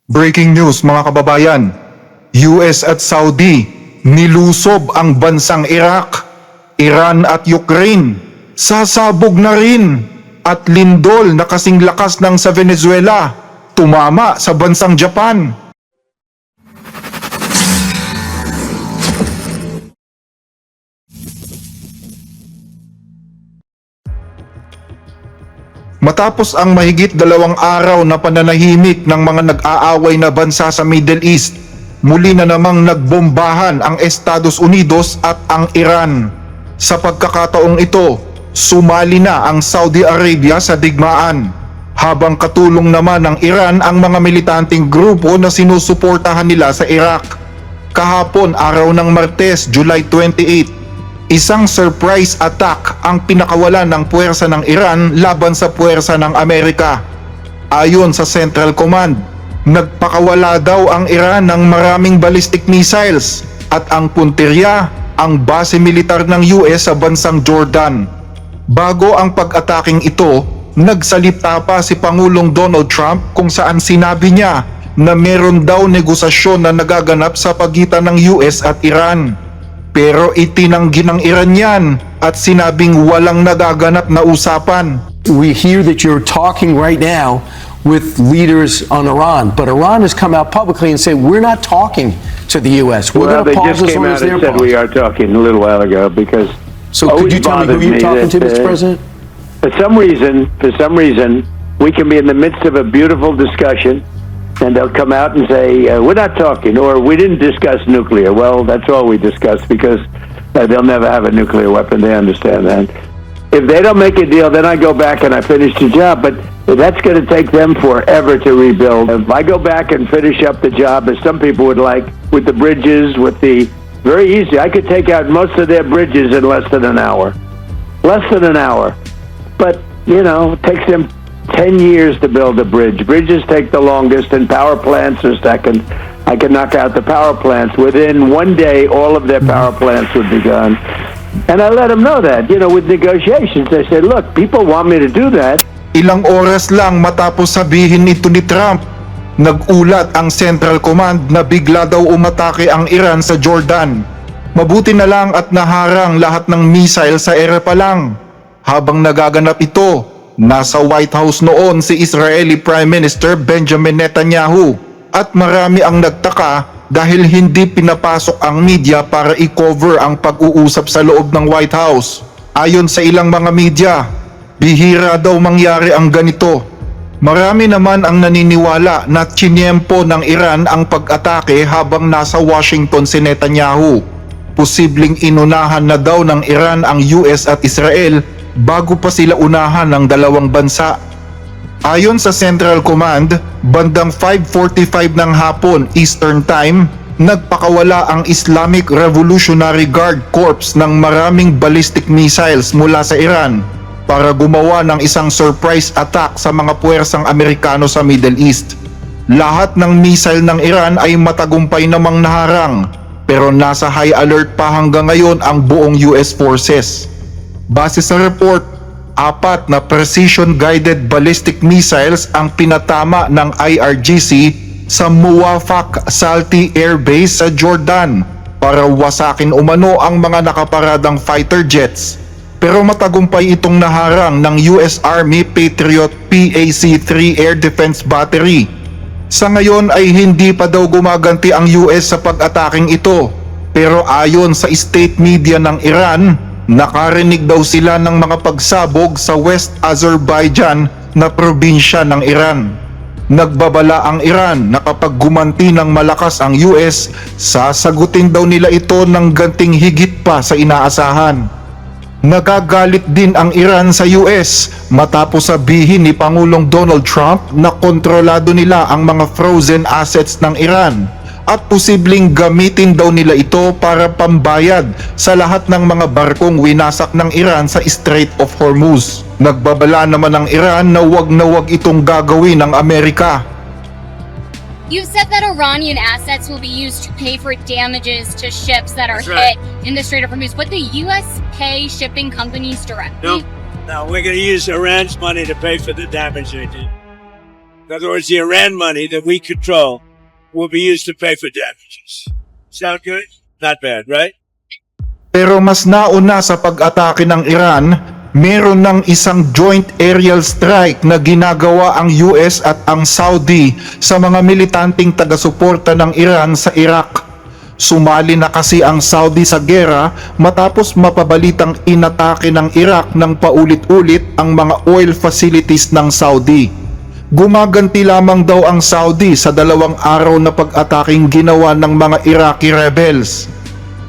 Breaking news mga kababayan, US at Saudi nilusob ang bansang Iraq, Iran at Ukraine. Sasabog na rin at lindol na kasing lakas ng sa Venezuela, tumama sa bansang Japan. Matapos ang mahigit 2 araw na pananahimik ng mga nag-aaway na bansa sa Middle East, muli na namang nagbombahan ang Estados Unidos at ang Iran. Sa pagkakataong ito, sumali na ang Saudi Arabia sa digmaan, habang katulong naman ng Iran ang mga militanteng grupo na sinusuportahan nila sa Iraq. Kahapon araw ng Martes, July 28, isang surprise attack ang pinakawalan ng puwersa ng Iran laban sa puwersa ng Amerika. Ayon sa Central Command, nagpakawala daw ang Iran ng maraming ballistic missiles at ang punteriya ang base militar ng US sa bansang Jordan. Bago ang pag-ataking ito, nagsalita pa si Pangulong Donald Trump kung saan sinabi niya na meron daw negosasyon na nagaganap sa pagitan ng US at Iran. Pero itinanggi ng Iran yan at sinabing walang nagaganap na usapan. We hear that you're talking right now with leaders on Iran, but Iran has come out publicly and said we're not talking to the U.S. We're Well, going to they pause just as came long out as they're and said we paused. are talking a little while ago because. So could you tell me who you're talking to, Mr. President? For some reason, we can be in the midst of a beautiful discussion, and they'll come out and say we're not talking, or we didn't discuss nuclear. Well, that's all we discussed because they'll never have a nuclear weapon. They understand that. If they don't make a deal, then I go back and I finish the job. But that's going to take them forever to rebuild. If I go back and finish up the job, as some people would like, with the bridges, with the very easy, I could take out most of their bridges in less than an hour. Less than an hour. But, you know, it takes them 10 years to build a bridge. Bridges take the longest, and power plants are second. I can knock out the power plants. Within one day, all of their power plants would be gone. And I let them know that, you know, with negotiations. I said, look, people want me to do that. Ilang oras lang matapos sabihin ito ni Trump, nag-ulat ang Central Command na bigla daw umatake ang Iran sa Jordan. Mabuti na lang at naharang lahat ng missile sa ere pa lang. Habang nagaganap ito, nasa White House noon si Israeli Prime Minister Benjamin Netanyahu at marami ang nagtaka dahil hindi pinapasok ang media para i-cover ang pag-uusap sa loob ng White House. Ayon sa ilang mga media, bihira daw mangyari ang ganito. Marami naman ang naniniwala na tsiniyempo ng Iran ang pag-atake habang nasa Washington si Netanyahu. Posibleng inunahan na daw ng Iran ang US at Israel bago pa sila unahan ng dalawang bansa. Ayon sa Central Command, bandang 5:45 ng hapon Eastern Time, nagpakawala ang Islamic Revolutionary Guard Corps ng maraming ballistic missiles mula sa Iran para gumawa ng isang surprise attack sa mga puwersang Amerikano sa Middle East. Lahat ng missile ng Iran ay matagumpay namang naharang, pero nasa high alert pa hanggang ngayon ang buong US forces. Base sa report, 4 na precision-guided ballistic missiles ang pinatama ng IRGC sa Muwafaq Salti Air Base sa Jordan para wasakin umano ang mga nakaparadang fighter jets. Pero matagumpay itong naharang ng US Army Patriot PAC-3 Air Defense Battery. Sa ngayon ay hindi pa daw gumaganti ang US sa pag-ataking ito, pero ayon sa state media ng Iran, nakarinig daw sila ng mga pagsabog sa West Azerbaijan na probinsya ng Iran. Nagbabala ang Iran na kapag gumanti ng malakas ang US, sasagutin daw nila ito ng ganting higit pa sa inaasahan. Nagagalit din ang Iran sa US matapos sabihin ni Pangulong Donald Trump na kontrolado nila ang mga frozen assets ng Iran at posibleng gamitin daw nila ito para pambayad sa lahat ng mga barkong winasak ng Iran sa Strait of Hormuz. Nagbabala naman ang Iran na wag itong gagawin ng Amerika. You've said that Iranian assets will be used to pay for damages to ships that are hit in the Strait of Hormuz. Would the U.S. pay shipping companies directly? No, we're going to use Iran's money to pay for the damage they did. other words, the Iran money that we control will be used to pay for damages. Sound good? Not bad, right? Pero mas nauna sa pag-atake ng Iran, meron ng isang joint aerial strike na ginagawa ang US at ang Saudi sa mga militanteng taga-suporta ng Iran sa Iraq. Sumali na kasi ang Saudi sa gera matapos mapabalitang inatake ng Iraq ng paulit-ulit ang mga oil facilities ng Saudi. Gumaganti lamang daw ang Saudi sa 2 araw na pag-ataking ginawa ng mga Iraqi rebels.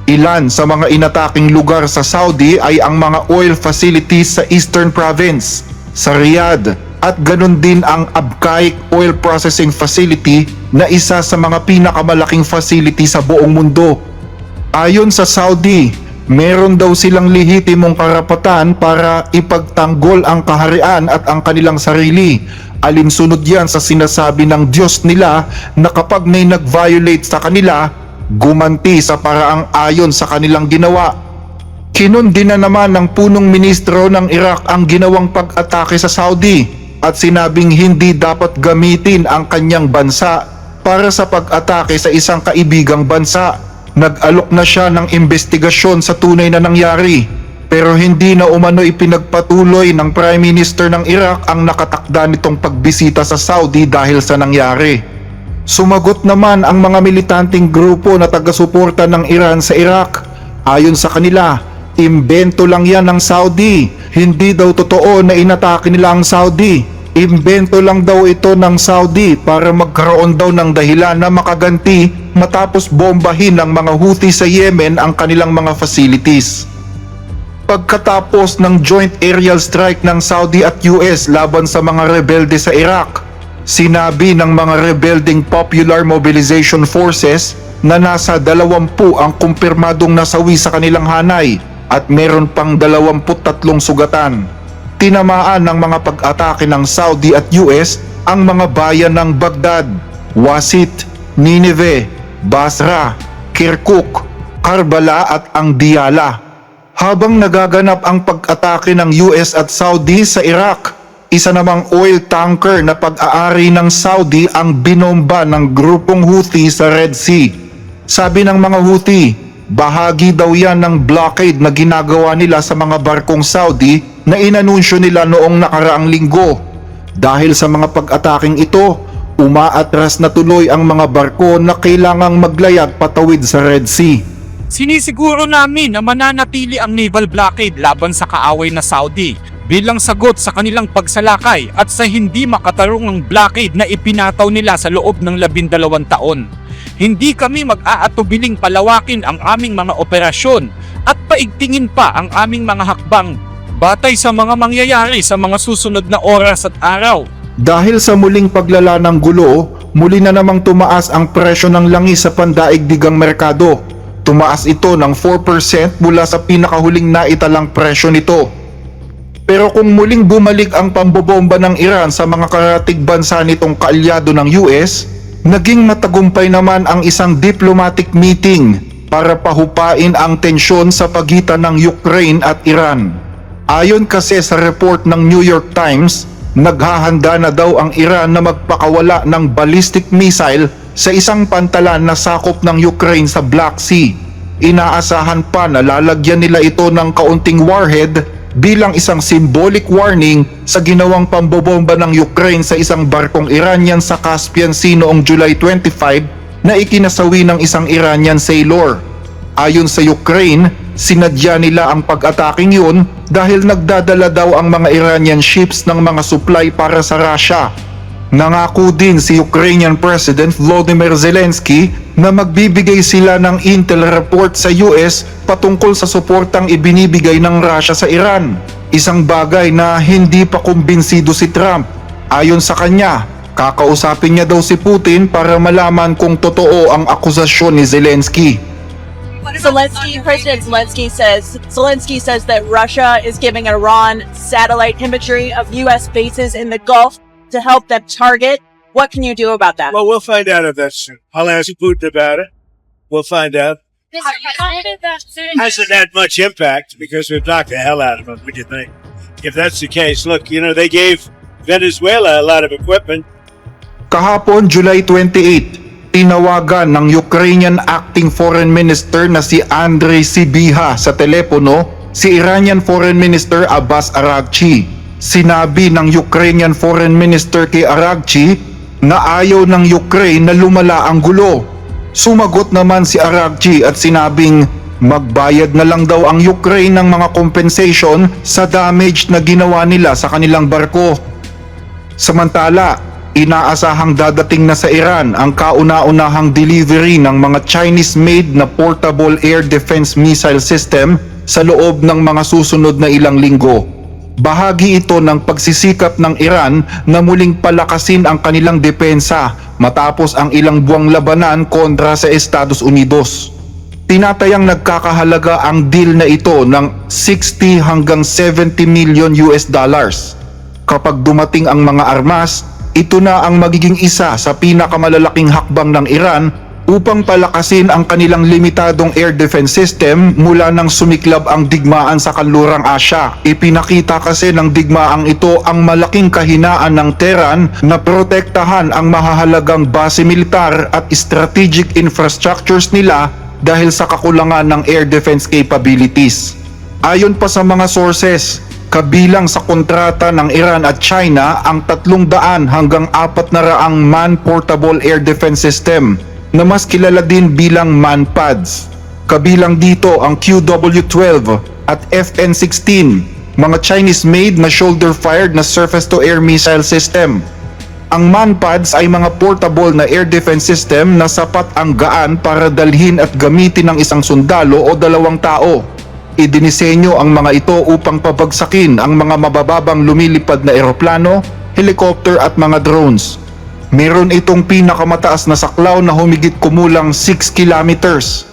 Ilan sa mga inataking lugar sa Saudi ay ang mga oil facilities sa Eastern Province, sa Riyadh, at ganun din ang Abqaiq Oil Processing Facility na isa sa mga pinakamalaking facility sa buong mundo. Ayon sa Saudi, meron daw silang lehitimong karapatan para ipagtanggol ang kaharian at ang kanilang sarili. Alinsunod yan sa sinasabi ng Diyos nila na kapag may nag-violate sa kanila, gumanti sa paraang ayon sa kanilang ginawa. Kinundi na naman ng punong ministro ng Iraq ang ginawang pag-atake sa Saudi at sinabing hindi dapat gamitin ang kanyang bansa para sa pag-atake sa isang kaibigang bansa. Nag-alok na siya ng investigasyon sa tunay na nangyari, pero hindi na umano ipinagpatuloy ng Prime Minister ng Iraq ang nakatakda nitong pagbisita sa Saudi dahil sa nangyari. Sumagot naman ang mga militanteng grupo na taga-suporta ng Iran sa Iraq. Ayon sa kanila, imbento lang yan ng Saudi. Hindi daw totoo na inatake nila ang Saudi. Imbento lang daw ito ng Saudi para magkaroon daw ng dahilan na makaganti matapos bombahin ng mga Houthi sa Yemen ang kanilang mga facilities. Pagkatapos ng joint aerial strike ng Saudi at US laban sa mga rebelde sa Iraq, sinabi ng mga rebelding Popular Mobilization Forces na nasa 20 ang kumpirmadong nasawi sa kanilang hanay at meron pang 23 sugatan. Tinamaan ng mga pag-atake ng Saudi at US ang mga bayan ng Baghdad, Wasit, Nineveh, Basra, Kirkuk, Karbala at ang Diyala. Habang nagaganap ang pag-atake ng US at Saudi sa Iraq, isa namang oil tanker na pag-aari ng Saudi ang binomba ng grupong Houthi sa Red Sea. Sabi ng mga Houthi, bahagi daw yan ng blockade na ginagawa nila sa mga barkong Saudi na inanunsyo nila noong nakaraang linggo. Dahil sa mga pag-ataking ito, umaatras na tuloy ang mga barko na kailangang maglayag patawid sa Red Sea. Sinisiguro namin na mananatili ang naval blockade laban sa kaaway na Saudi bilang sagot sa kanilang pagsalakay at sa hindi makatarungang blockade na ipinataw nila sa loob ng 12 taon. Hindi kami mag-aatubiling palawakin ang aming mga operasyon at paigtingin pa ang aming mga hakbang batay sa mga mangyayari sa mga susunod na oras at araw. Dahil sa muling paglala ng gulo, muli na namang tumaas ang presyo ng langis sa pandaigdigang merkado. Tumaas ito ng 4% mula sa pinakahuling naitalang presyo nito. Pero kung muling bumalik ang pambobomba ng Iran sa mga karatig bansa nitong kaalyado ng US, naging matagumpay naman ang isang diplomatic meeting para pahupain ang tensyon sa pagitan ng Ukraine at Iran. Ayon kasi sa report ng New York Times, naghahanda na daw ang Iran na magpakawala ng ballistic missile sa isang pantalan na sakop ng Ukraine sa Black Sea. Inaasahan pa na lalagyan nila ito ng kaunting warhead bilang isang symbolic warning sa ginawang pambobomba ng Ukraine sa isang barkong Iranian sa Caspian Sea noong July 25 na ikinasawi ng isang Iranian sailor. Ayon sa Ukraine, sinadya nila ang pag-ataking yun dahil nagdadala daw ang mga Iranian ships ng mga supply para sa Russia. Nangako din si Ukrainian President Volodymyr Zelensky na magbibigay sila ng intel report sa US patungkol sa suportang ibinibigay ng Russia sa Iran. Isang bagay na hindi pa kumbinsido si Trump. Ayon sa kanya, kakausapin niya daw si Putin para malaman kung totoo ang akusasyon ni Zelensky. Zelensky says that Russia is giving Iran satellite imagery of U.S. bases in the Gulf to help them target. What can you do about that? Well, we'll find out if that's true. I'll ask Putin about it. We'll find out. Mr. President, Hasn't had much impact because we've knocked the hell out of them. What do you think? If that's the case, look, they gave Venezuela a lot of equipment. Kahapon, July 28, tinawagan ng Ukrainian Acting Foreign Minister na si Andrei Sybiha sa telepono si Iranian Foreign Minister Abbas Araghchi. Sinabi ng Ukrainian Foreign Minister kay Araghchi na ayaw ng Ukraine na lumala ang gulo. Sumagot naman si Araghchi at sinabing magbayad na lang daw ang Ukraine ng mga compensation sa damage na ginawa nila sa kanilang barko. Samantala, inaasahang dadating na sa Iran ang kauna-unahang delivery ng mga Chinese-made na portable air defense missile system sa loob ng mga susunod na ilang linggo. Bahagi ito ng pagsisikap ng Iran na muling palakasin ang kanilang depensa matapos ang ilang buwang labanan kontra sa Estados Unidos. Tinatayang nagkakahalaga ang deal na ito ng 60 hanggang 70 million US dollars. Kapag dumating ang mga armas, ito na ang magiging isa sa pinakamalalaking hakbang ng Iran upang palakasin ang kanilang limitadong air defense system mula nang sumiklab ang digmaan sa kanlurang Asya. Ipinakita kasi ng digmaang ito ang malaking kahinaan ng Tehran na protektahan ang mahahalagang base militar at strategic infrastructures nila dahil sa kakulangan ng air defense capabilities. Ayon pa sa mga sources, kabilang sa kontrata ng Iran at China ang 300 hanggang 400 man-portable air defense system na mas kilala din bilang MANPADS. Kabilang dito ang QW-12 at FN-16, mga Chinese-made na shoulder-fired na surface-to-air missile system. Ang MANPADS ay mga portable na air defense system na sapat ang gaan para dalhin at gamitin ng isang sundalo o 2 tao. Idinisenyo ang mga ito upang pabagsakin ang mga mabababang lumilipad na eroplano, helicopter at mga drones. Meron itong pinakamataas na saklaw na humigit kumulang 6 kilometers.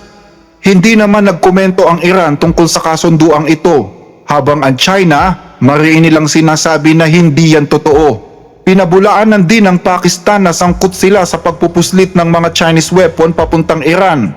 Hindi naman nagkomento ang Iran tungkol sa kasunduang ito, habang ang China, mariin nilang sinasabi na hindi yan totoo. Pinabulaanan din ng Pakistan na sangkot sila sa pagpupuslit ng mga Chinese weapon papuntang Iran.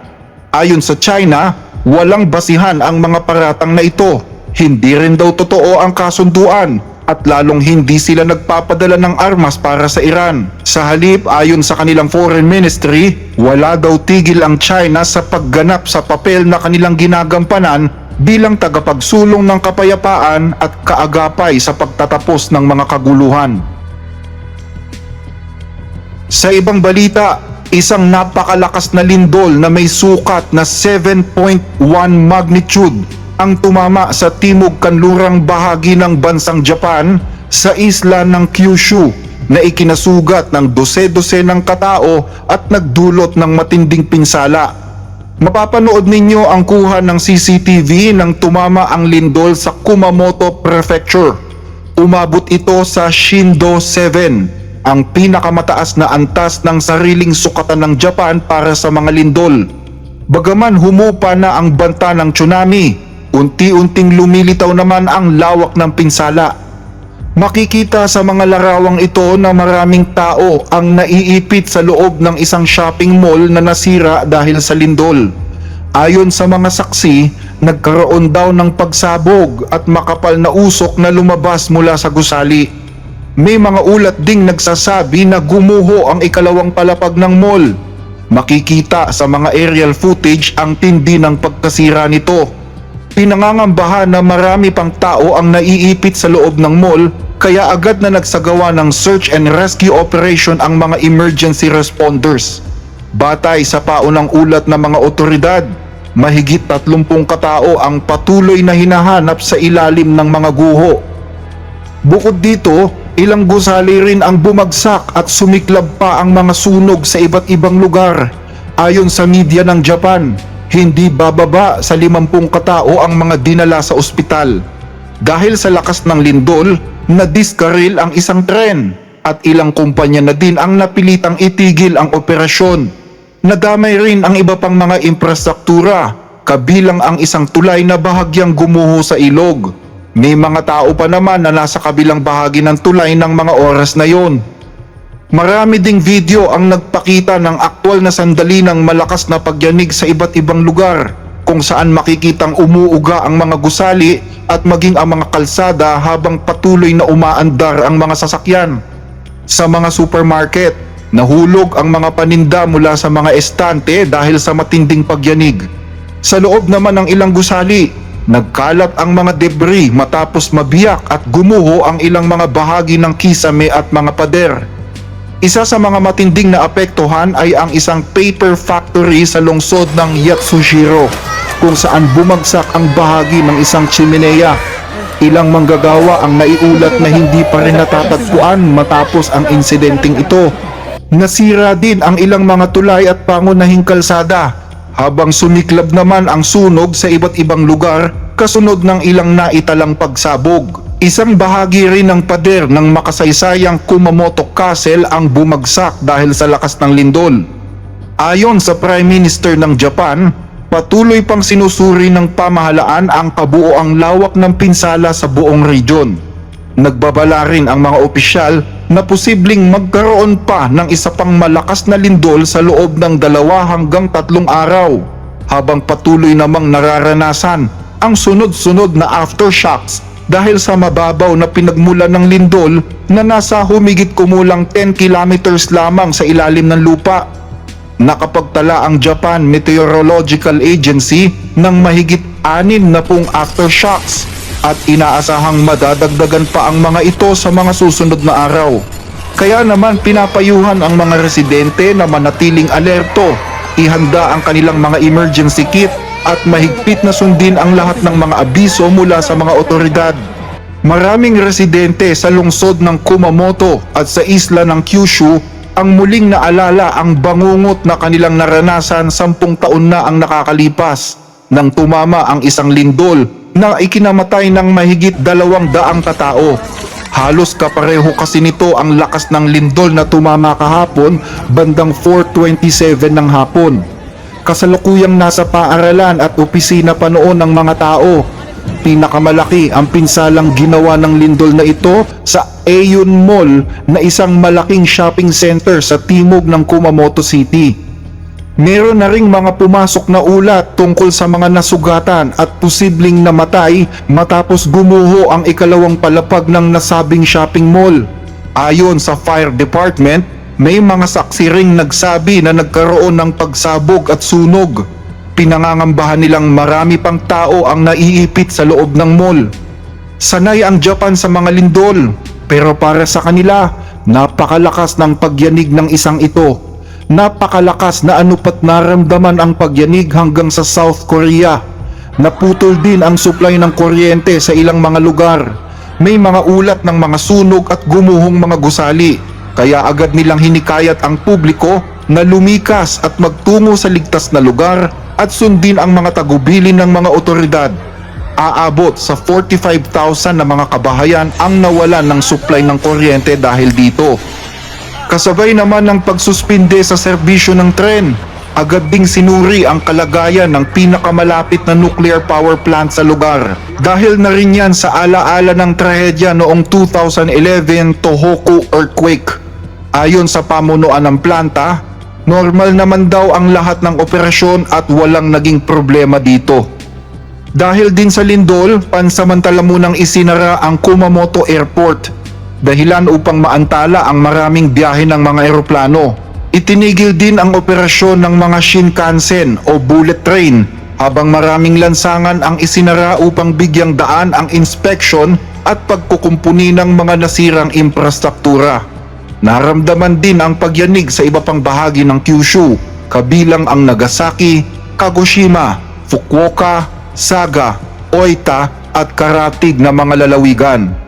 Ayon sa China, walang basihan ang mga paratang na ito. Hindi rin daw totoo ang kasunduan at lalong hindi sila nagpapadala ng armas para sa Iran. Sa halip, ayon sa kanilang foreign ministry, wala daw tigil ang China sa pagganap sa papel na kanilang ginagampanan bilang tagapagsulong ng kapayapaan at kaagapay sa pagtatapos ng mga kaguluhan. Sa ibang balita, isang napakalakas na lindol na may sukat na 7.1 magnitude ang tumama sa timog kanlurang bahagi ng bansang Japan sa isla ng Kyushu na ikinasugat ng dose-dosenang katao at nagdulot ng matinding pinsala. Mapapanood ninyo ang kuha ng CCTV nang tumama ang lindol sa Kumamoto Prefecture. Umabot ito sa Shindo 7, ang pinakamataas na antas ng sariling sukatan ng Japan para sa mga lindol. Bagaman humupa na ang banta ng tsunami, unti-unting lumilitaw naman ang lawak ng pinsala. Makikita sa mga larawang ito na maraming tao ang naiipit sa loob ng isang shopping mall na nasira dahil sa lindol. Ayon sa mga saksi, nagkaroon daw ng pagsabog at makapal na usok na lumabas mula sa gusali. May mga ulat ding nagsasabi na gumuho ang ikalawang palapag ng mall. Makikita sa mga aerial footage ang tindi ng pagkasira nito. Pinangangambahan na marami pang tao ang naiipit sa loob ng mall, kaya agad na nagsagawa ng search and rescue operation ang mga emergency responders. Batay sa paunang ulat ng mga otoridad, mahigit 30 katao ang patuloy na hinahanap sa ilalim ng mga guho. Bukod dito, ilang gusali rin ang bumagsak at sumiklab pa ang mga sunog sa iba't ibang lugar. Ayon sa media ng Japan, hindi bababa sa 50 katao ang mga dinala sa ospital. Dahil sa lakas ng lindol, nadiskaril ang isang tren at ilang kumpanya na din ang napilitang itigil ang operasyon. Nadamay rin ang iba pang mga infrastruktura, kabilang ang isang tulay na bahagyang gumuho sa ilog. May mga tao pa naman na nasa kabilang bahagi ng tulay ng mga oras na yon. Marami ding video ang nagpakita ng aktwal na sandali ng malakas na pagyanig sa iba't ibang lugar, kung saan makikitang umuuga ang mga gusali at maging ang mga kalsada habang patuloy na umaandar ang mga sasakyan. Sa mga supermarket, Nahulog ang mga paninda mula sa mga estante dahil sa matinding pagyanig. Sa loob naman ng ilang gusali, nagkalat ang mga debris matapos mabiyak at gumuho ang ilang mga bahagi ng kisame at mga pader. Isa sa mga matinding na apektuhan ay ang isang paper factory sa lungsod ng Yatsushiro, kung saan bumagsak ang bahagi ng isang chimenea. Ilang manggagawa ang naiulat na hindi pa rin natatagpuan matapos ang insidenteng ito. Nasira din ang ilang mga tulay at pangunahing kalsada, habang sumiklab naman ang sunog sa iba't ibang lugar kasunod ng ilang naitalang pagsabog. Isang bahagi rin ng pader ng makasaysayang Kumamoto Castle ang bumagsak dahil sa lakas ng lindol. Ayon sa Prime Minister ng Japan, patuloy pang sinusuri ng pamahalaan ang kabuoang lawak ng pinsala sa buong region. Nagbabala rin ang mga opisyal na posibleng magkaroon pa ng isa pang malakas na lindol sa loob ng 2 hanggang 3 araw, habang patuloy namang nararanasan ang sunod-sunod na aftershocks dahil sa mababaw na pinagmulan ng lindol na nasa humigit kumulang 10 kilometers lamang sa ilalim ng lupa. Nakapagtala ang Japan Meteorological Agency ng mahigit 6 na pong aftershocks at inaasahang madadagdagan pa ang mga ito sa mga susunod na araw. Kaya naman pinapayuhan ang mga residente na manatiling alerto, ihanda ang kanilang mga emergency kit at mahigpit na sundin ang lahat ng mga abiso mula sa mga otoridad. Maraming residente sa lungsod ng Kumamoto at sa isla ng Kyushu ang muling naalala ang bangungot na kanilang naranasan 10 taon na ang nakakalipas nang tumama ang isang lindol na ikinamatay ng mahigit 200 katao. Halos kapareho kasi nito ang lakas ng lindol na tumama kahapon bandang 4:27 ng hapon. Kasalukuyang nasa paaralan at opisina pa noon ng mga tao. Pinakamalaki ang pinsalang ginawa ng lindol na ito sa Aeon Mall na isang malaking shopping center sa timog ng Kumamoto City. Meron na ring mga pumasok na ulat tungkol sa mga nasugatan at posibleng namatay matapos gumuho ang ikalawang palapag ng nasabing shopping mall. Ayon sa fire department, may mga saksi ring nagsabi na nagkaroon ng pagsabog at sunog. Pinangangambahan nilang marami pang tao ang naiipit sa loob ng mall. Sanay ang Japan sa mga lindol, pero para sa kanila, napakalakas ng pagyanig ng isang ito. Napakalakas na anupat naramdaman ang pagyanig hanggang sa South Korea. Naputol din ang supply ng kuryente sa ilang mga lugar. May mga ulat ng mga sunog at gumuhong mga gusali. Kaya agad nilang hinikayat ang publiko na lumikas at magtungo sa ligtas na lugar at sundin ang mga tagubilin ng mga otoridad. Aabot sa 45,000 na mga kabahayan ang nawalan ng supply ng kuryente dahil dito. Kasabay naman ng pagsuspinde sa serbisyo ng tren, agad ding sinuri ang kalagayan ng pinakamalapit na nuclear power plant sa lugar. Dahil na rin yan sa alaala ng trahedya noong 2011 Tohoku earthquake. Ayon sa pamunuan ng planta, normal naman daw ang lahat ng operasyon at walang naging problema dito. Dahil din sa lindol, pansamantala munang isinara ang Kumamoto Airport, dahilan upang maantala ang maraming biyahe ng mga eroplano. Itinigil din ang operasyon ng mga Shinkansen o bullet train, habang maraming lansangan ang isinara upang bigyang daan ang inspeksyon at pagkukumpuni ng mga nasirang infrastruktura. Naramdaman din ang pagyanig sa iba pang bahagi ng Kyushu, kabilang ang Nagasaki, Kagoshima, Fukuoka, Saga, Oita at Karatig na mga lalawigan.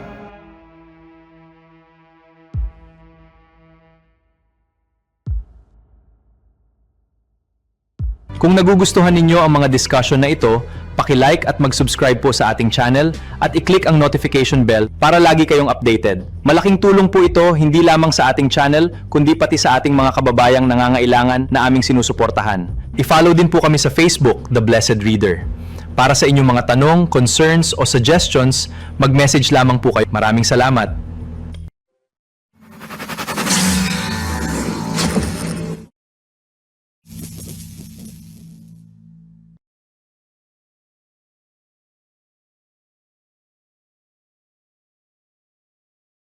Kung nagugustuhan ninyo ang mga discussion na ito, paki-like at mag-subscribe po sa ating channel at i-click ang notification bell para lagi kayong updated. Malaking tulong po ito hindi lamang sa ating channel kundi pati sa ating mga kababayang nangangailangan na aming sinusuportahan. I-follow din po kami sa Facebook, The Blessed Reader. Para sa inyong mga tanong, concerns o suggestions, mag-message lamang po kayo. Maraming salamat.